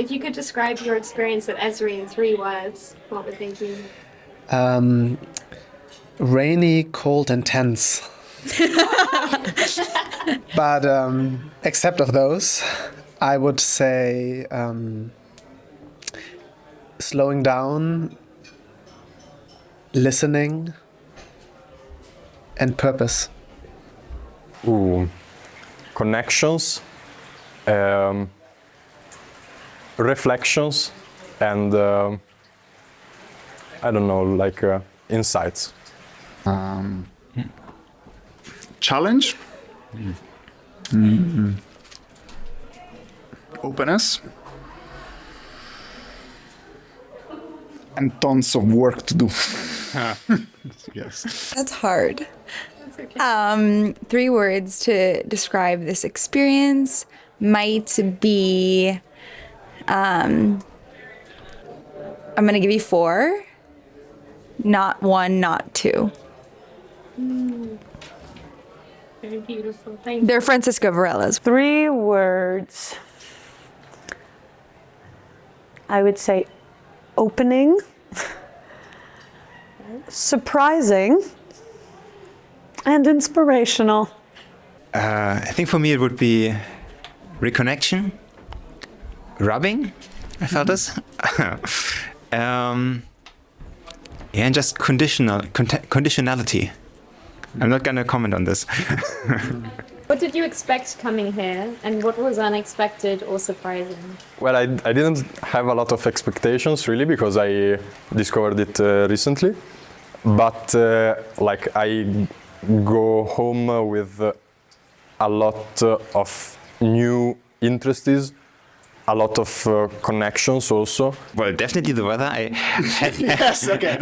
if you could describe your experience at ESRI in 3 words, what would they be? Rainy, cold, and tense. But except of those, I would say slowing down, listening, and purpose. Ooh, connections, reflections, and I don't know, like insights. Challenge. Openness. And tons of work to do. Yes. That's hard. That's okay. 3 words to describe this experience might be, I'm going to give you 4. Not 1, not 2. Very beautiful. Thank you. They're Francisco Varela's. 3 words. I would say opening, surprising, and inspirational. I think for me it would be reconnection, rubbing. I felt this. And just conditionality. I'm not going to comment on this. What did you expect coming here, and what was unexpected or surprising? Well, I didn't have a lot of expectations really because I discovered it recently. But like I go home with a lot of new interests, a lot of connections also. Well, definitely the weather. Yes, okay.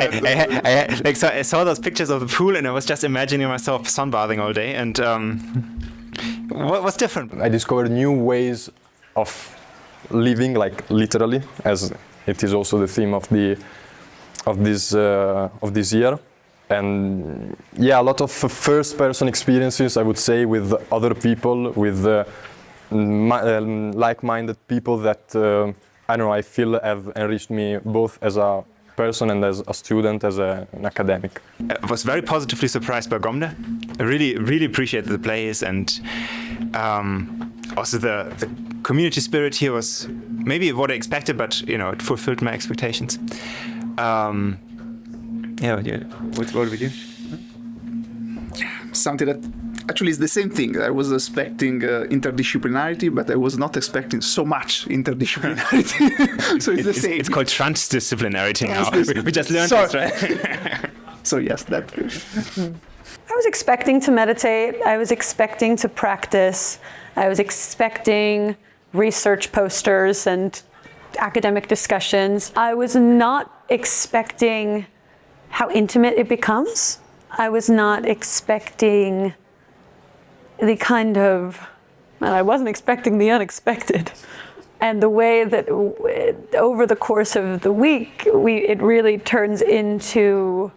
I saw those pictures of the pool and I was just imagining myself sunbathing all day. And what was different? I discovered new ways of living, like literally, as it is also the theme of this year. And yeah, a lot of first-person experiences, I would say, with other people, with like-minded people that I don't know. I feel have enriched me both as a person and as a student, as an academic. I was very positively surprised by Gomde. I really appreciated the place, and also the community spirit here was maybe what I expected, but it fulfilled my expectations. What would you? Something that actually is the same thing. I was expecting interdisciplinarity, but I was not expecting so much interdisciplinarity. So it's the same. It's called transdisciplinarity now. We just learned this, right? So yes, that. I was expecting to meditate. I was expecting to practice. I was expecting research posters and academic discussions. I was not expecting how intimate it becomes. I was not expecting the kind of, well, I wasn't expecting the unexpected. And the way that over the course of the week, it really turns into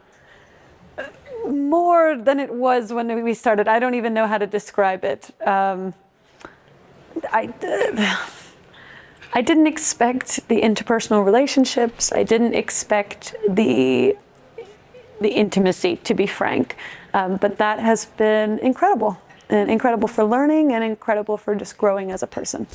more than it was when we started. I don't even know how to describe it. I didn't expect the interpersonal relationships. I didn't expect the intimacy, to be frank. But that has been incredible. And incredible for learning and incredible for just growing as a person.